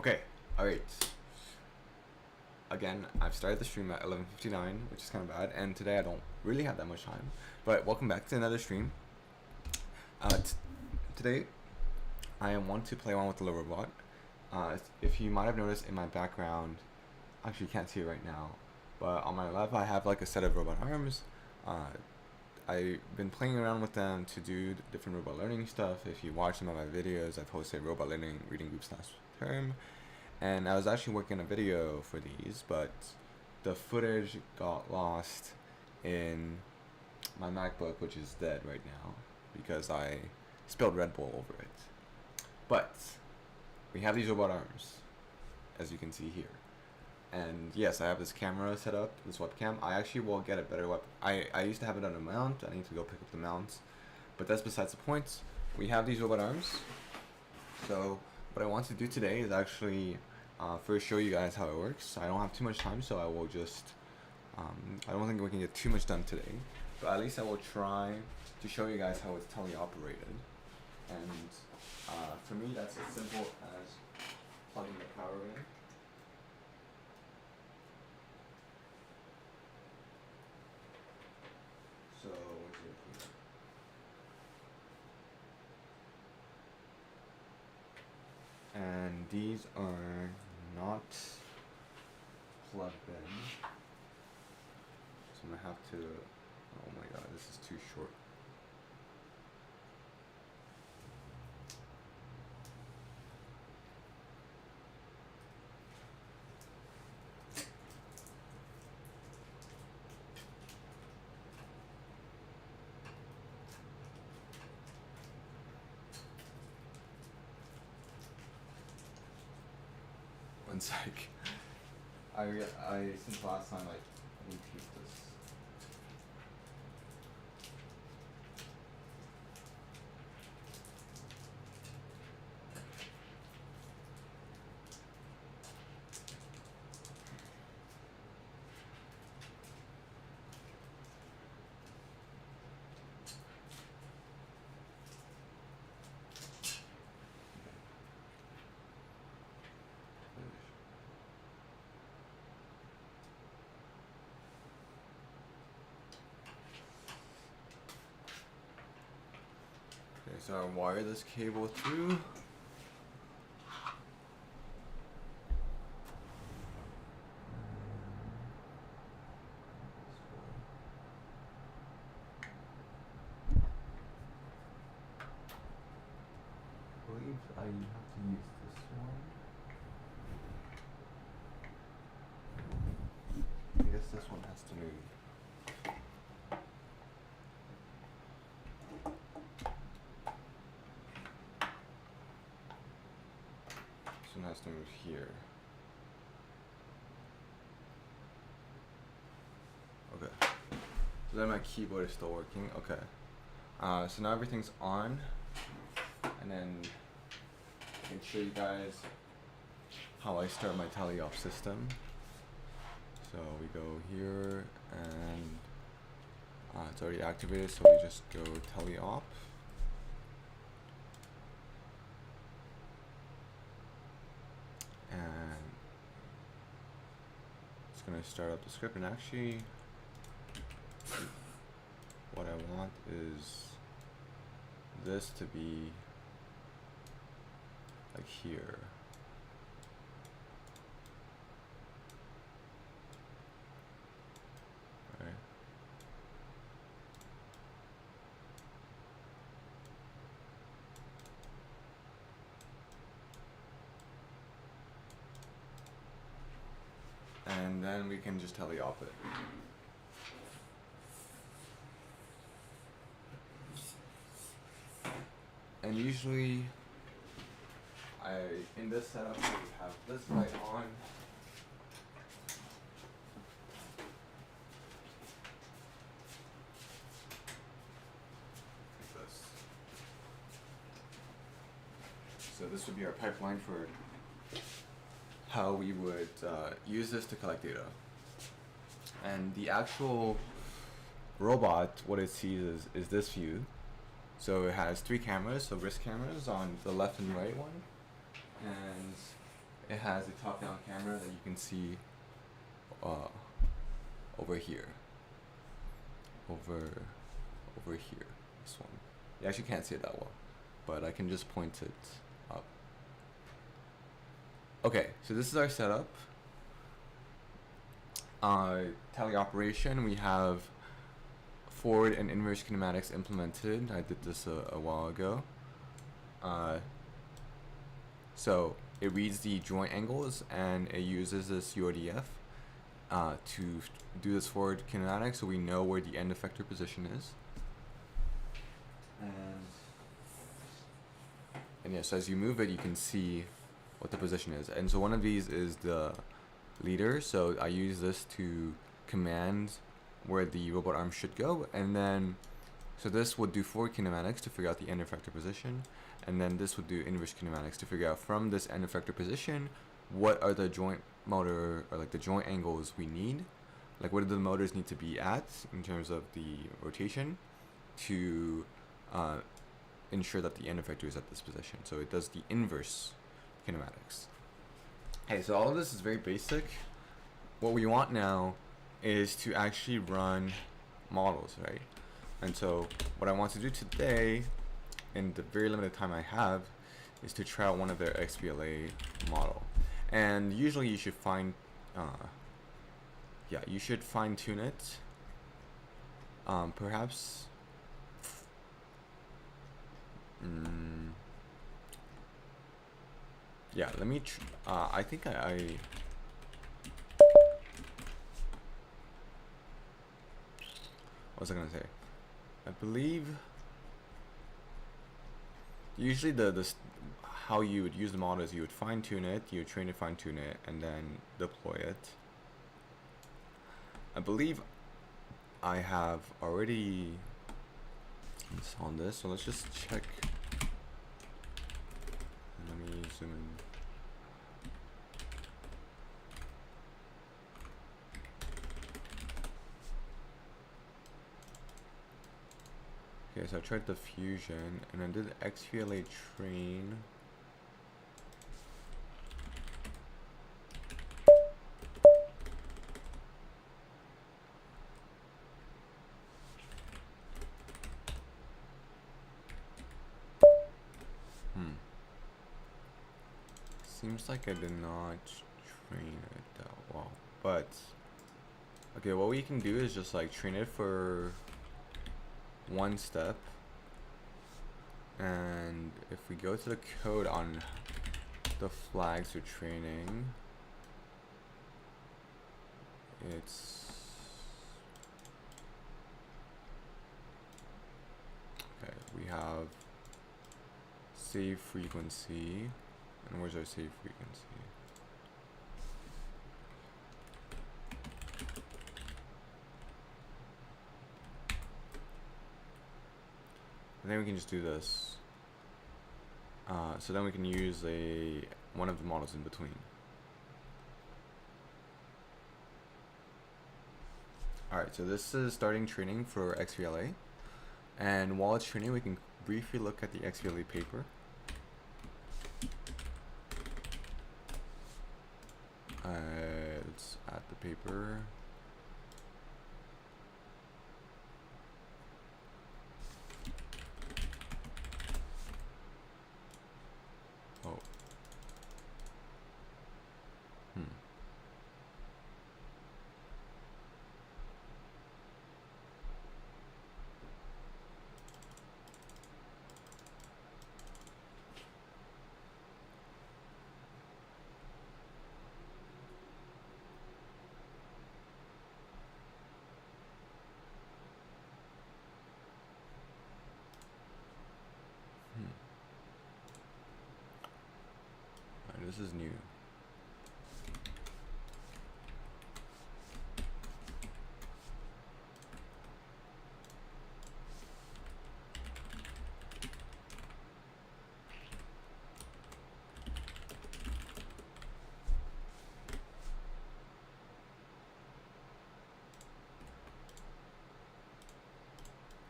Okay, alright. Again, I've started the stream at 11:59, which is kind of bad, and today I don't really have that much time. But welcome back to another stream. Today, I want to play on with the LeRobot. If you might have noticed in my background, actually you can't see it right now, but on my left I have like a set of robot arms. I've been playing around with them to do different robot learning stuff. If you watch some of my videos, I've hosted robot learning reading groups last term, and I was actually working a video for these, but the footage got lost in my MacBook, which is dead right now because I spilled Red Bull over it. But we have these robot arms, as you can see here. And yes, I have this camera set up, this webcam. I actually will get a better I used to have it on a mount. I need to go pick up the mounts, but that's besides the point. We have these robot arms. So what I want to do today is actually first show you guys how it works. I don't have too much time, so I will just I don't think we can get too much done today, but at least I will try to show you guys how it's teleoperated. And for me, that's as simple as plugging the power in. So what's it here? And these are not plugged in, so I'm gonna have to. Oh my god, this is too short. One sec. I since last time I need to keep this. Okay, so I wire this cable through. I believe I have to use this one. I guess this one has to move. This one has to move here. Okay. So then my keyboard is still working. Okay. So now everything's on. And then I can show you guys how I start my teleop system. So we go here and it's already activated, so we just go teleop. And it's going to start up the script, and actually what I want is this to be like here. Right. And then we can just teleop it. And usually in this setup, we have this light on. Like this. So this would be our pipeline for how we would use this to collect data. And the actual robot, what it sees is this view. So it has 3 cameras, so wrist cameras on the left and right one, and it has a top-down camera that you can see uh, over here, over here. This one. You actually can't see it that well, but I can just point it up. Okay, so this is our setup. Tele operation. We have forward and inverse kinematics implemented. I did this a while ago. So it reads the joint angles and it uses this URDF to do this forward kinematics, so we know where the end effector position is. And yeah, so as you move it, you can see what the position is. And so one of these is the leader, so I use this to command where the robot arm should go, and then so this would do forward kinematics to figure out the end effector position, and then this would do inverse kinematics to figure out from this end effector position what are the joint motor, or like the joint angles we need, like what do the motors need to be at in terms of the rotation to ensure that the end effector is at this position. So it does the inverse kinematics. Okay, so all of this is very basic. What we want now is to actually run models, right? And so what I want to do today, in the very limited time I have, is to try out one of their XBLA model. And usually you should you should fine tune it. Perhaps yeah, let me I think what was I gonna say? I believe usually how you would use the model is you would fine tune it, you would train it, fine tune it, and then deploy it. I believe I have already on this, so let's just check. Let me zoom in. Okay, so I tried the fusion and I did XVLA train. Seems like I did not train it that well, but okay, what we can do is just like train it for one step, and if we go to the code on the flags for training, it's okay. We have save frequency, and where's our save frequency? And then we can just do this. So then we can use one of the models in between. Alright, so this is starting training for XVLA. And while it's training, we can briefly look at the XVLA paper. Let's add the paper. Oh. Alright, this is new.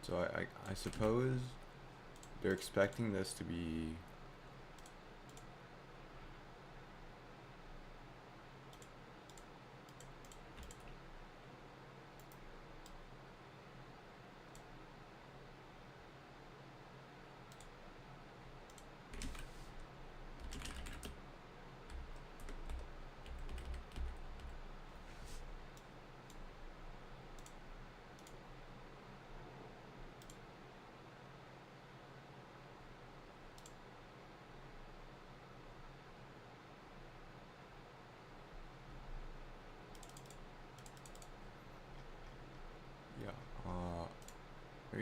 So I suppose they're expecting this to be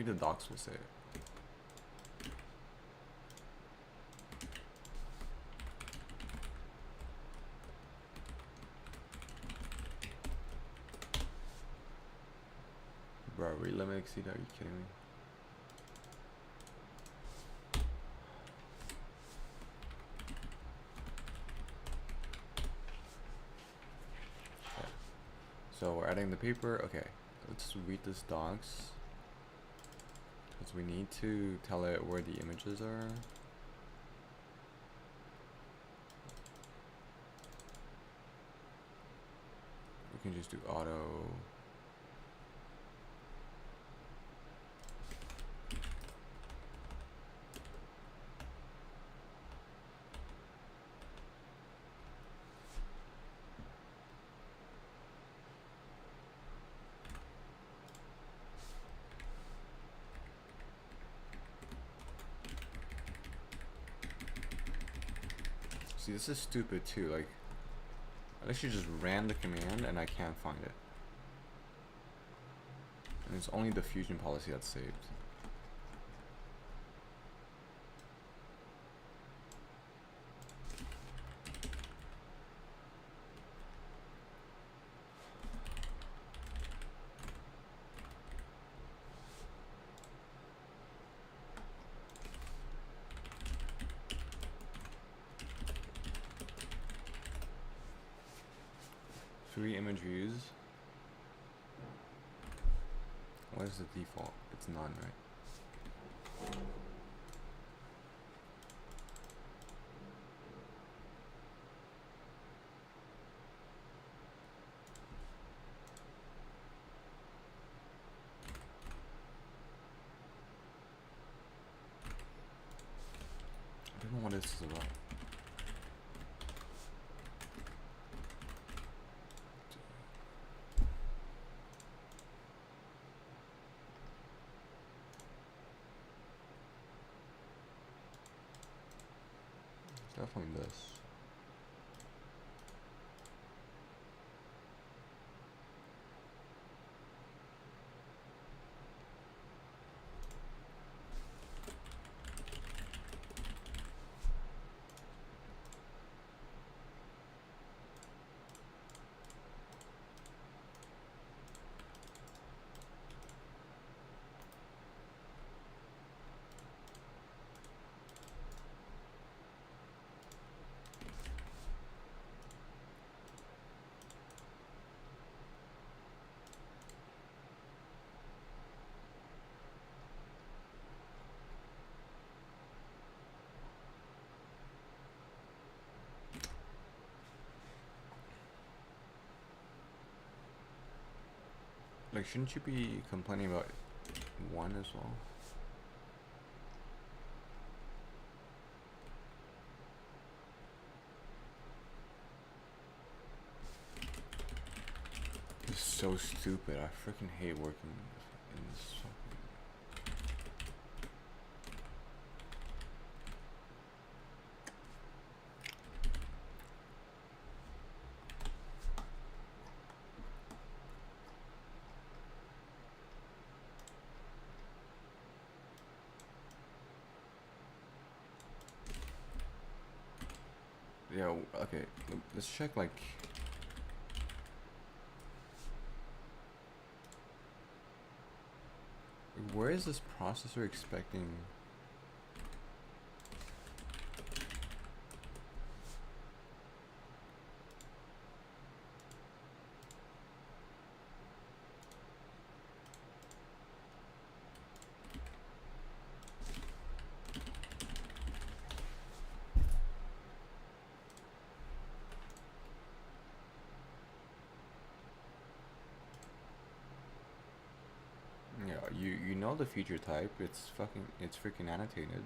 Maybe the docs will say it. Bro, really? Let me exceed. Are you kidding me? Okay. So we're adding the paper. Okay, let's read this docs. Because we need to tell it where the images are. We can just do auto. See, this is stupid too. Like, I literally just ran the command and I can't find it. And it's only the fusion policy that's saved. Three image views. What is the default? It's none, right? I don't know what this is about. Definitely this. Like, shouldn't you be complaining about one as well? This is so stupid. I freaking hate working in this. Yeah, okay, let's check, like, where is this processor expecting? Yeah, you know the feature type. It's freaking annotated.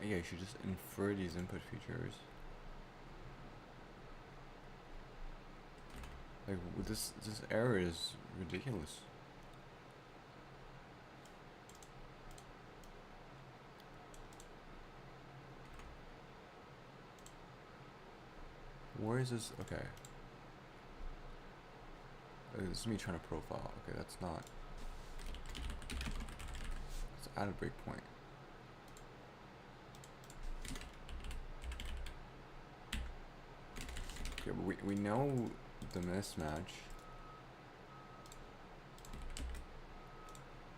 Yeah, you should just infer these input features. Like this error is ridiculous. Where is this? Okay. This is me trying to profile. Okay, that's not. Let's add a breakpoint. Okay, but we know the mismatch.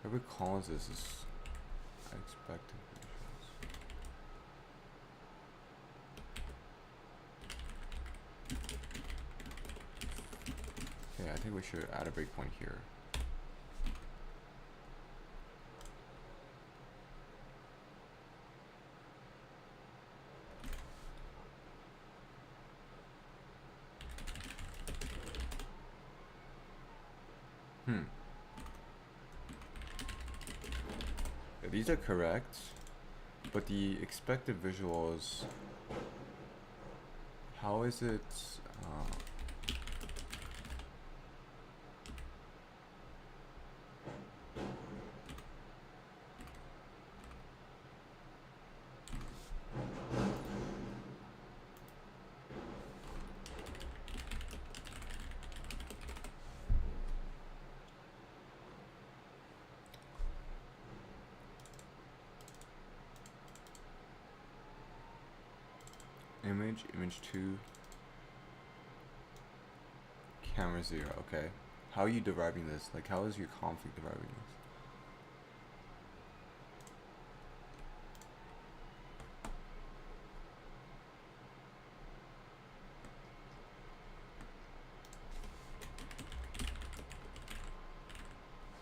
Every calls this is expected visuals. Okay, I think we should add a breakpoint here. These are correct, but the expected visuals, how is it? Image 2, camera 0, okay. How are you deriving this? Like, how is your config deriving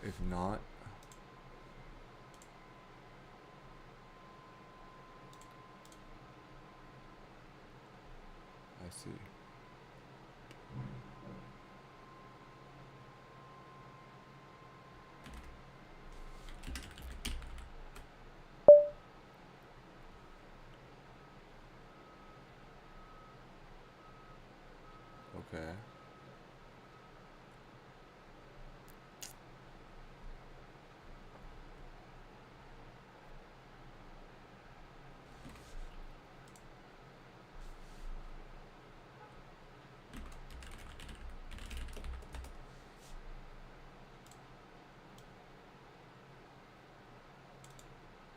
this? If not, I see. Okay.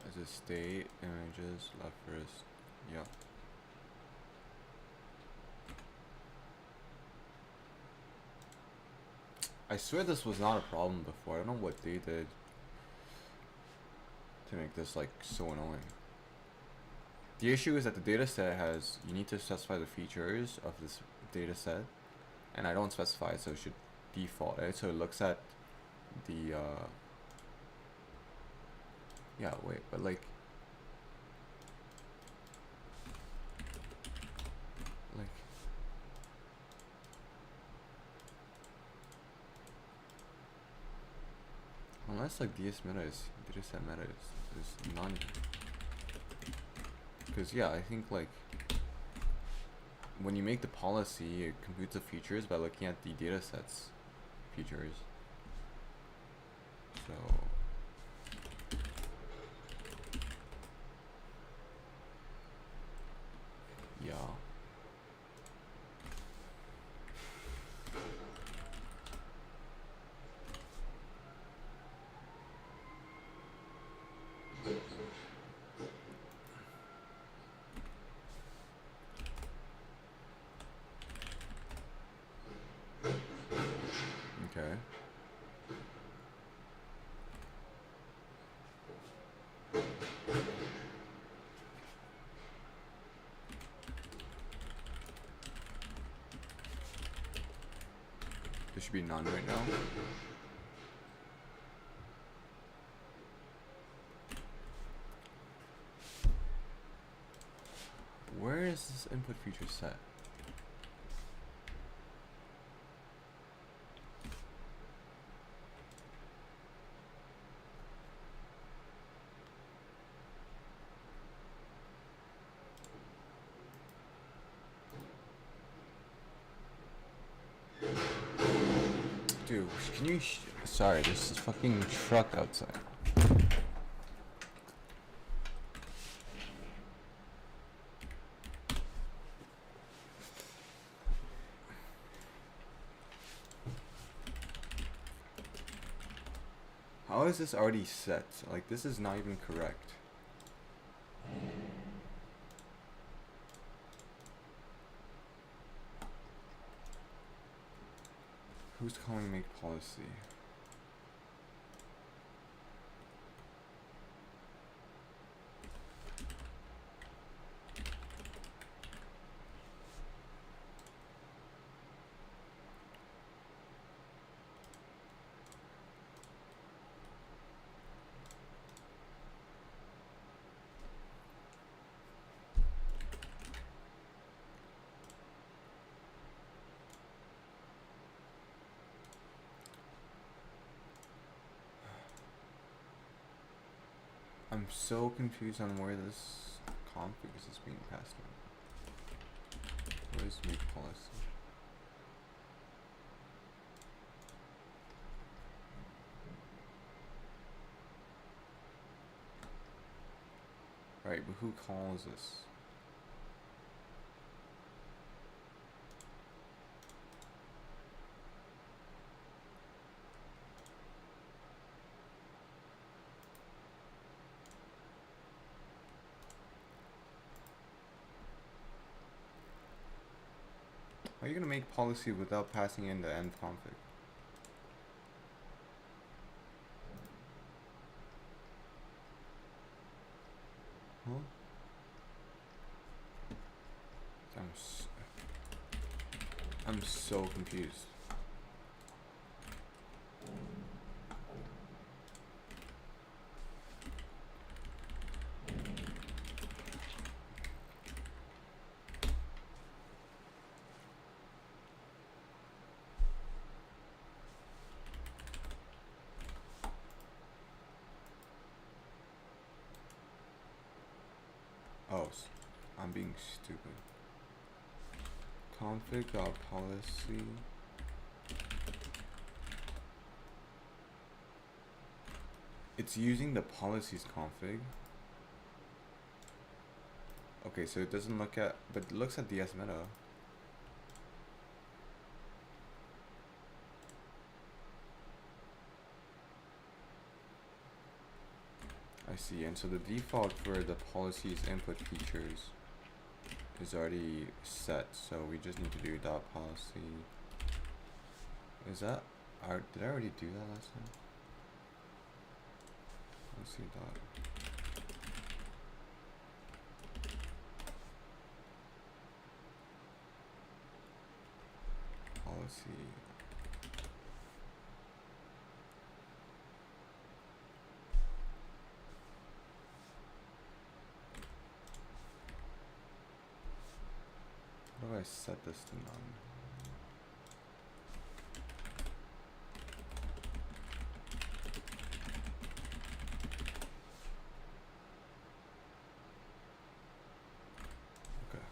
As a state, images, left first. Yeah. I swear this was not a problem before. I don't know what they did to make this like so annoying. The issue is that the data set has, you need to specify the features of this data set, and I don't specify it, so it should default, right? So it looks at the, yeah, wait, but like, unless like DS meta is, data set meta is none. Because yeah, I think like, when you make the policy, it computes the features by looking at the data set's features. So yeah. Okay. There should be none right now. Where is this input feature set? Dude, can you sorry, there's this fucking truck outside. How is this already set? Like, this is not even correct. Who's calling make policy? I'm so confused on where this config is being passed on. Where is make policy? Right, but who calls this? How are you gonna make policy without passing in the end config? Huh? I'm so confused. Oh, I'm being stupid. Config.policy. It's using the policies config. Okay, so it doesn't look at, but it looks at DS meta. I see, and so the default for the policies input features is already set, so we just need to do dot policy. Is that, did I already do that last time? Let's see dot. Policy. How do I set this to none? Okay.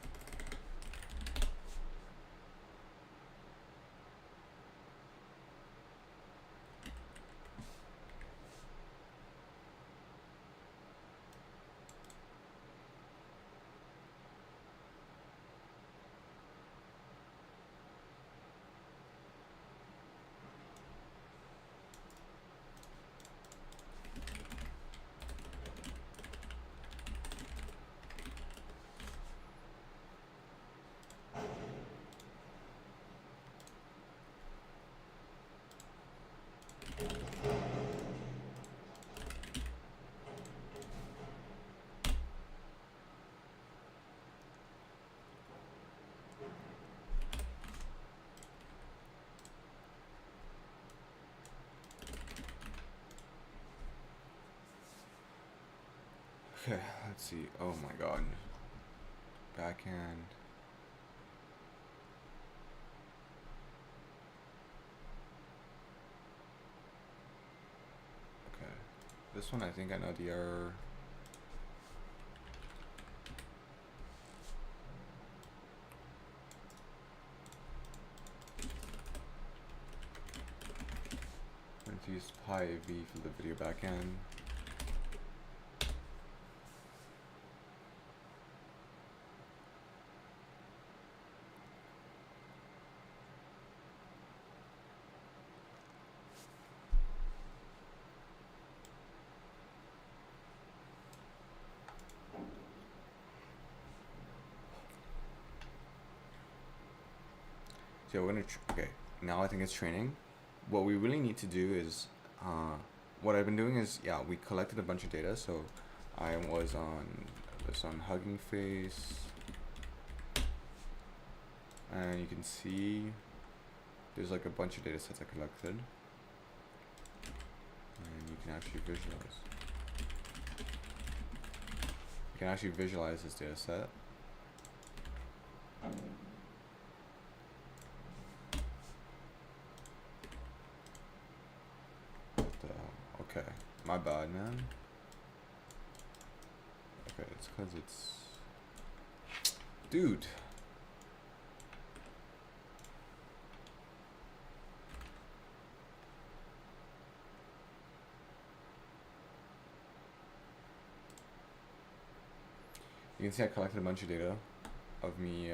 Okay, let's see. Oh my god. Backhand. Okay. This one I think I know the error. to use PyV for the video backend. So we're gonna, okay, now I think it's training. What we really need to do is, what I've been doing is, yeah, we collected a bunch of data. So I was on this on Hugging Face, and you can see there's like a bunch of data sets I collected, and you can actually visualize. You can actually visualize this data set. Okay, my bad, man. Okay, it's because it's... Dude! You can see I collected a bunch of data of me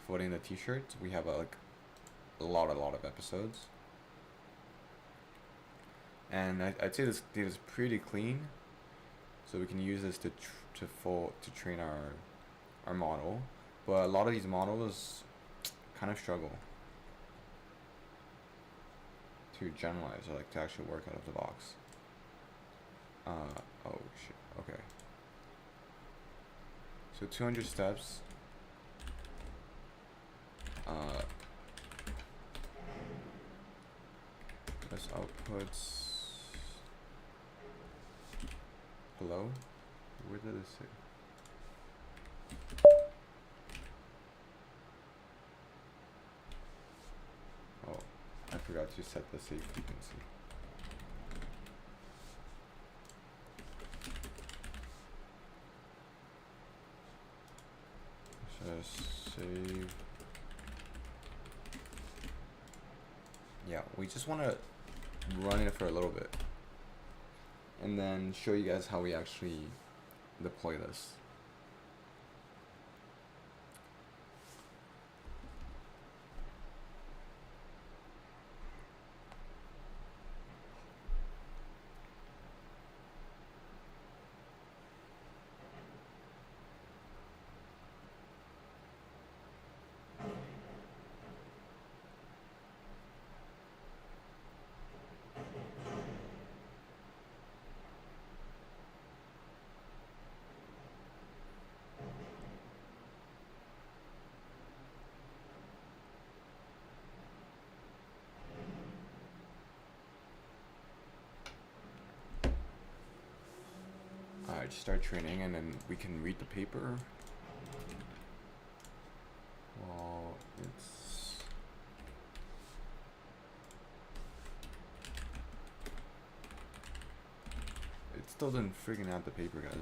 floating the t-shirts. We have like a lot of episodes. And I'd say this data is pretty clean, so we can use this to train our model. But a lot of these models kind of struggle to generalize, or like to actually work out of the box. Oh shit. Okay. So 200 steps. This outputs. Hello? Where did it say? Oh, I forgot to set the save frequency. Just save. Yeah, we just want to run it for a little bit, and then show you guys how we actually deploy this. Alright, start training, and then we can read the paper. Well, it still didn't friggin' add the paper, guys.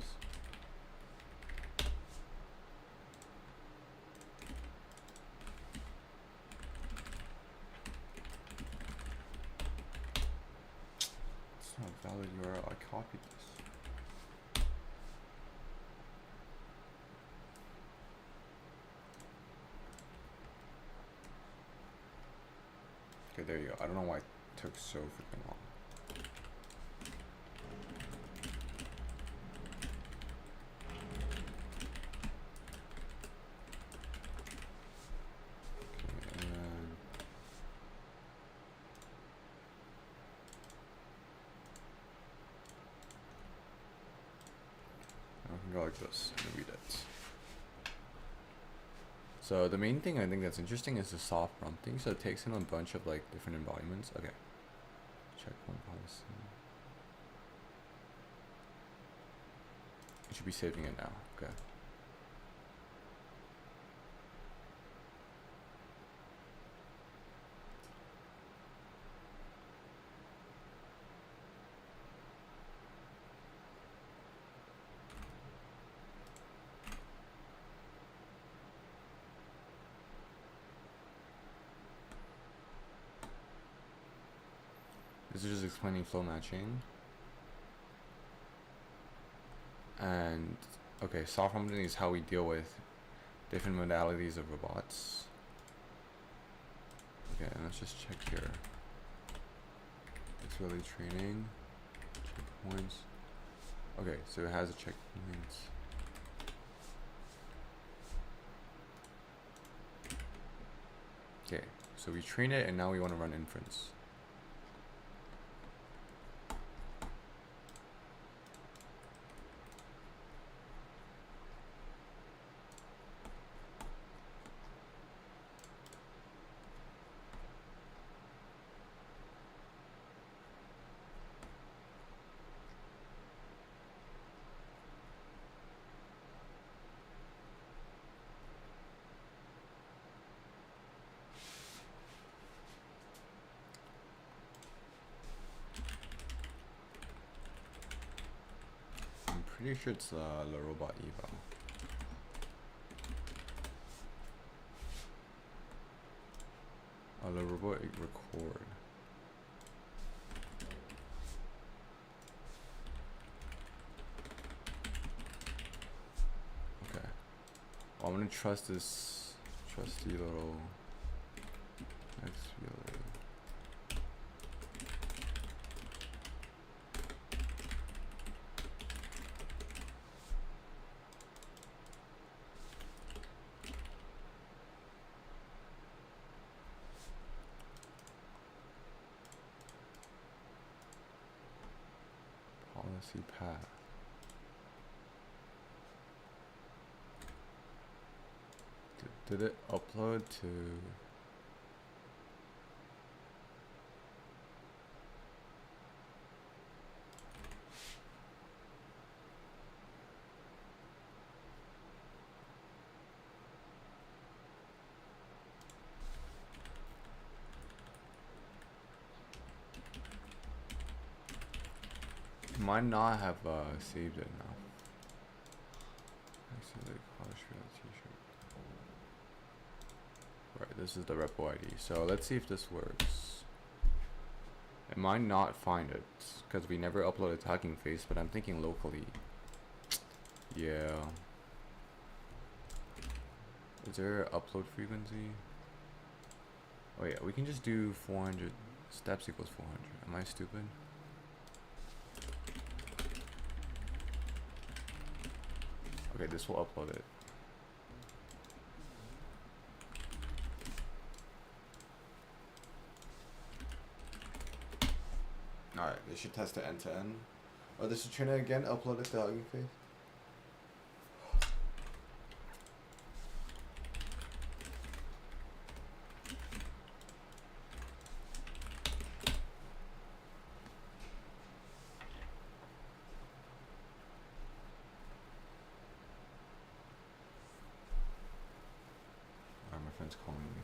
It's not a valid URL. I copied this. Okay, there you go. I don't know why it took so freaking long. Okay, and then I can go like this and read it. So the main thing I think that's interesting is the soft prompting. So it takes in a bunch of like different embodiments. Okay. Checkpoint policy. It should be saving it now. Okay. This is just explaining flow matching. And okay, soft harmony is how we deal with different modalities of robots. Okay, let's just check here. It's really training. Checkpoints. Okay, so it has a checkpoint. Okay, so we train it and now we want to run inference. I'm pretty sure it's LeRobot eval. LeRobot record. Okay. Well, I'm gonna trust this trusty little next wheeler. Policy path. Did it upload to? Might not have saved it now. Actually, college t-shirt. Right, this is the repo ID. So let's see if this works. It might not find it because we never uploaded tagging face, but I'm thinking locally. Yeah. Is there upload frequency? Oh yeah, we can just do 400 steps equals 400. Am I stupid? Okay, this will upload it. Alright, they should test it end to end. Oh, this should train it again, upload it to Hugging Face. Alright, my friend's calling me.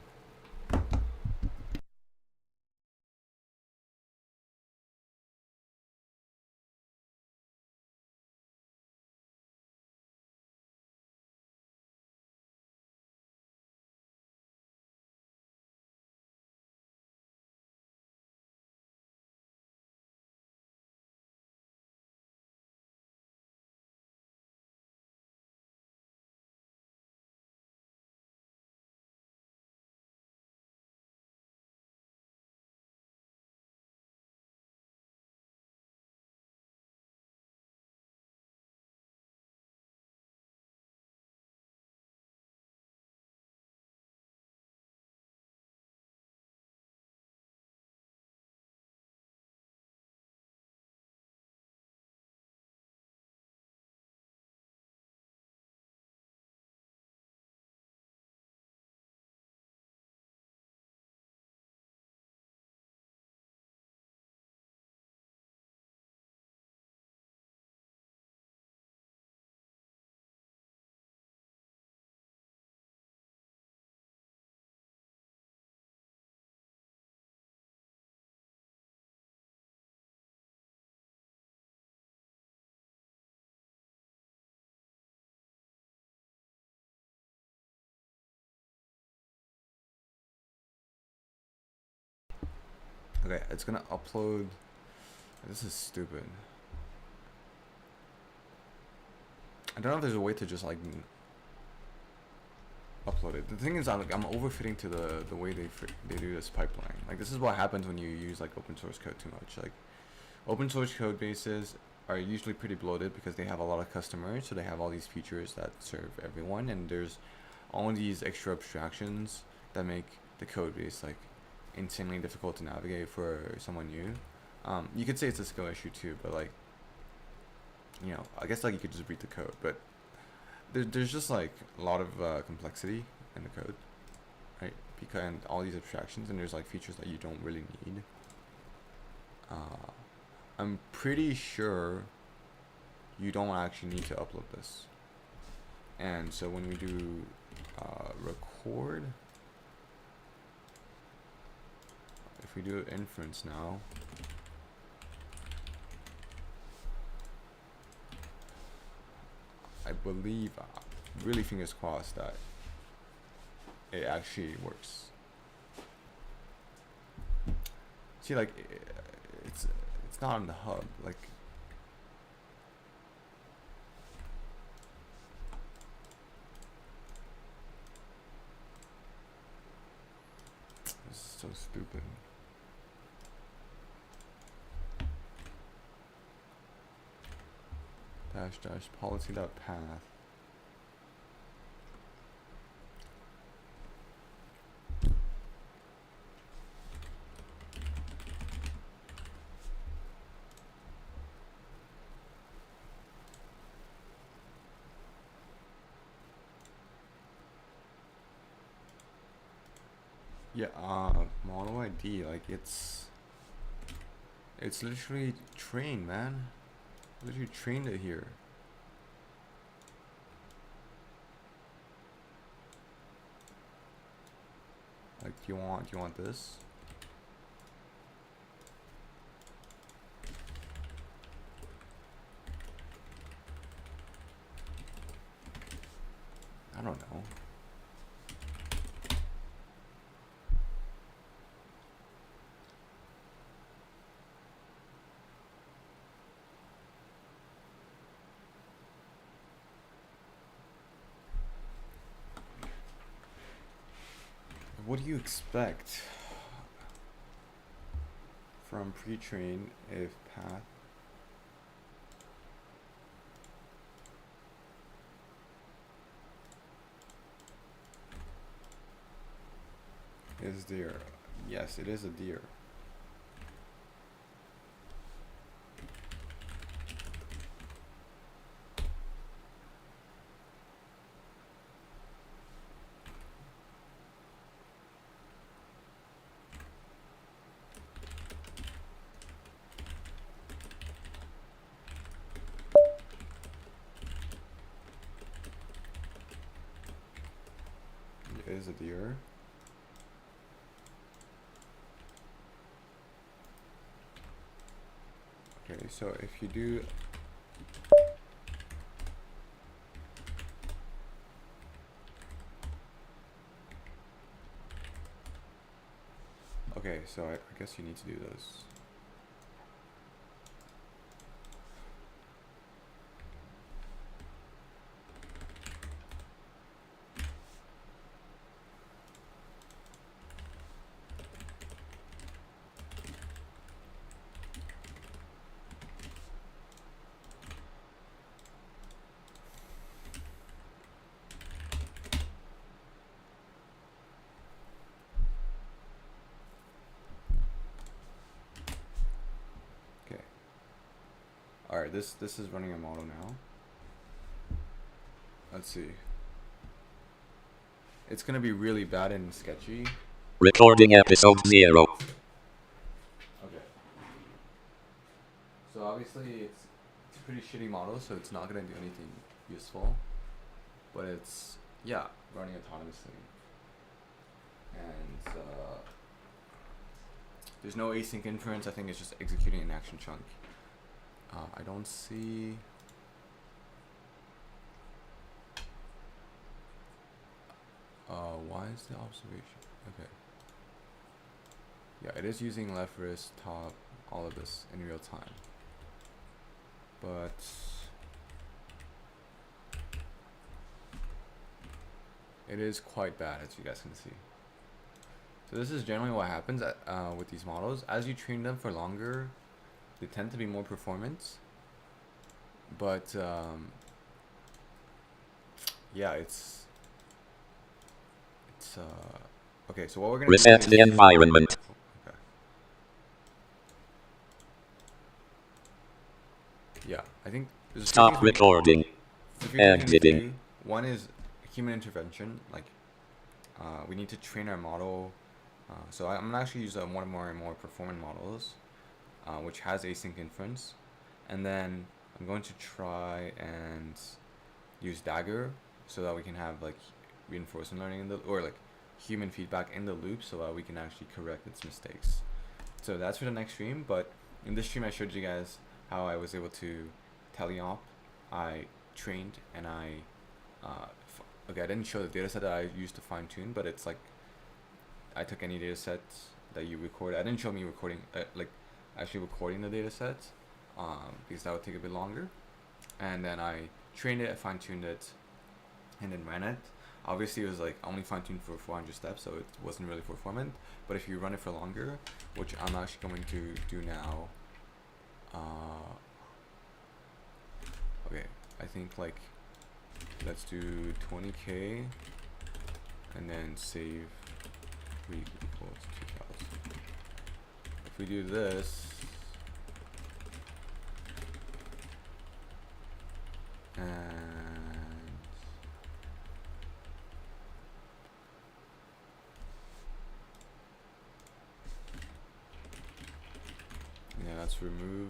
Okay, it's gonna upload. This is stupid. I don't know if there's a way to just like upload it. The thing is, I'm overfitting to the way they do this pipeline. Like, this is what happens when you use like open source code too much. Like, open source code bases are usually pretty bloated because they have a lot of customers, so they have all these features that serve everyone, and there's all these extra abstractions that make the code base like insanely difficult to navigate for someone new. You could say it's a skill issue too, but like, you know, I guess like you could just read the code, but there's just like a lot of complexity in the code, right? Because and all these abstractions, and there's like features that you don't really need. I'm pretty sure you don't actually need to upload this. And so when we do record, if we do inference now, I believe, really fingers crossed, that it actually works. See, like, it's not on the hub, like. This is so stupid. Dash policy.path. Yeah, model ID, like it's literally trained, man. Literally trained it here. Like, do you want this? I don't know. What do you expect from pre-train if path is deer? Yes, it is a deer. It is a deer. Okay, so if you do okay, so I guess you need to do this. Okay. Alright, this is running a model now. Let's see. It's gonna be really bad and sketchy. Recording episode 0. Okay. So obviously it's a pretty shitty model, so it's not gonna do anything useful. But it's, yeah, running autonomously. And there's no async inference. I think it's just executing an action chunk. I don't see. Why is the observation? Okay. Yeah, it is using left wrist, top, all of this in real time. But it is quite bad, as you guys can see. So this is generally what happens with these models. As you train them for longer, they tend to be more performant. But yeah, it's okay. So what we're gonna Reset do the is environment. okay. Yeah, I think there's a few Stop recording. a few things we need to Exiting. do. One is human intervention. Like we need to train our model. So I'm gonna actually use one of more performant models, which has async inference, and then I'm going to try and use Dagger so that we can have like reinforcement learning in the or like human feedback in the loop so that we can actually correct its mistakes. So that's for the next stream. But in this stream, I showed you guys how I was able to teleop. I trained and okay, I didn't show the data set that I used to fine tune, but it's like I took any data sets that you record. I didn't show me recording, like actually recording the data sets, because that would take a bit longer. And then I trained it, fine tuned it, and then ran it. Obviously, it was like only fine tuned for 400 steps, so it wasn't really performant. But if you run it for longer, which I'm actually going to do now, okay, I think like let's do 20k, and then save week equals 2000. If we do this, and yeah, let's remove.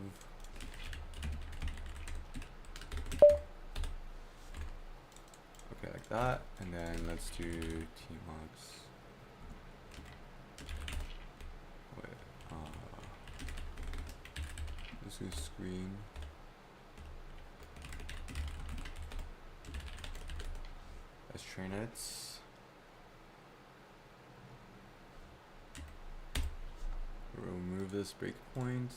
Okay, like that, and then let's do tmux. Wait, this is screen. Let's train it. Remove this breakpoint.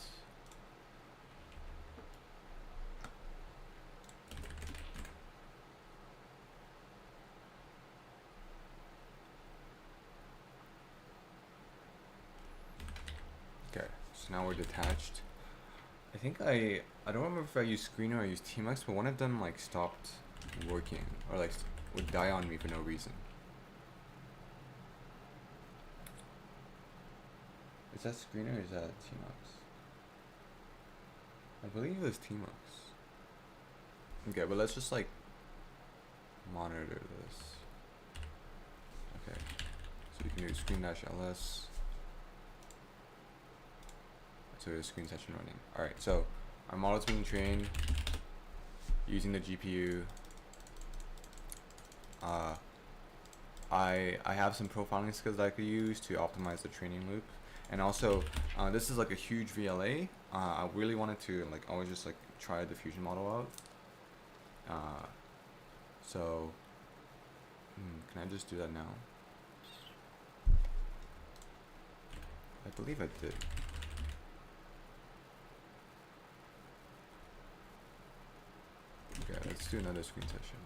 Okay, so now we're detached. I think I don't remember if I used Screener or I used tmux, but one of them like stopped working or like would die on me for no reason. Is that Screener or is that tmux? I believe it was tmux. Okay, but let's just like monitor this. Okay, so you can do screen dash ls. So there's screen session running. Alright, so our model's being trained using the GPU. I have some profiling skills that I could use to optimize the training loop. And also, this is like a huge VLA. I really wanted to like always just like try a diffusion model out. So, can I just do that now? I believe I did. Okay, let's do another screen session.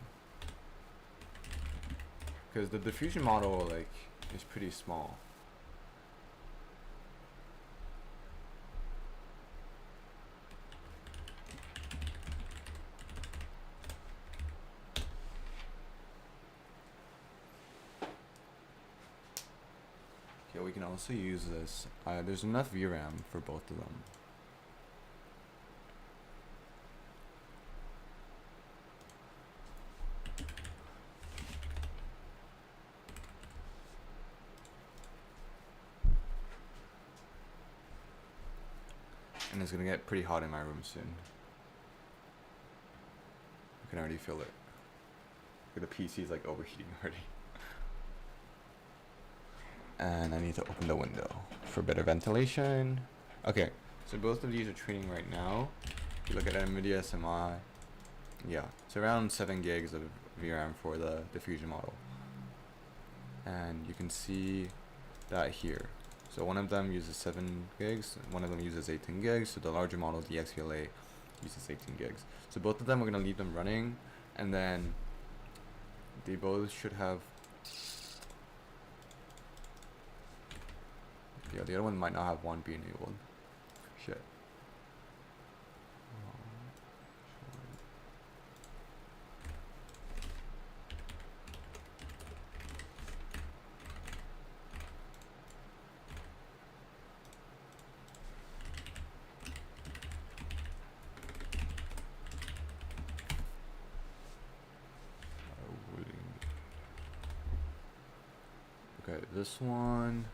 Because the diffusion model like is pretty small. Okay, we can also use this. There's enough VRAM for both of them. And it's gonna get pretty hot in my room soon. I can already feel it. The PC is like overheating already. And I need to open the window for better ventilation. Okay, so both of these are training right now. If you look at NVIDIA SMI, yeah, it's around 7 gigs of VRAM for the diffusion model. And you can see that here. So one of them uses 7 gigs, one of them uses 18 gigs. So the larger model, the XPLA, uses 18 gigs. So both of them, we're gonna leave them running, and then they both should have. Yeah, the other one might not have 1B enabled. Shit. Okay, this one.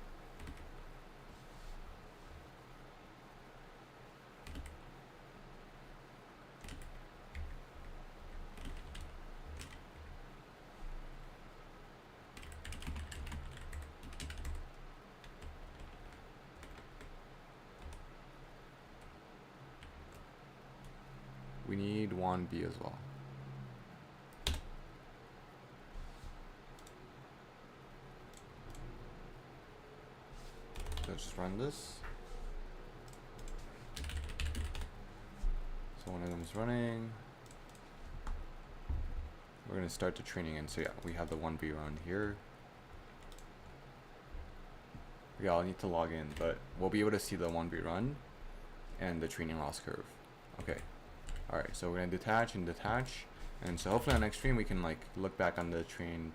We need 1B as well. Let's just run this. So one of them is running. We're gonna start the training, and so yeah, we have the 1B run here. Yeah, I'll need to log in, but we'll be able to see the 1B run and the training loss curve. Okay. Alright, so we're gonna detach and detach, and so hopefully on next stream we can like look back on the trained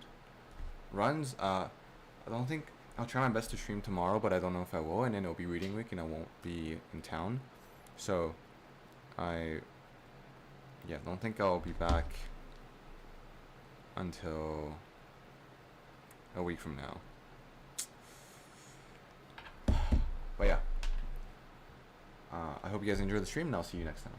runs. I don't think I'll try my best to stream tomorrow, but I don't know if I will, and then it'll be reading week and I won't be in town. So I don't think I'll be back until a week from now. But yeah, I hope you guys enjoy the stream, and I'll see you next time.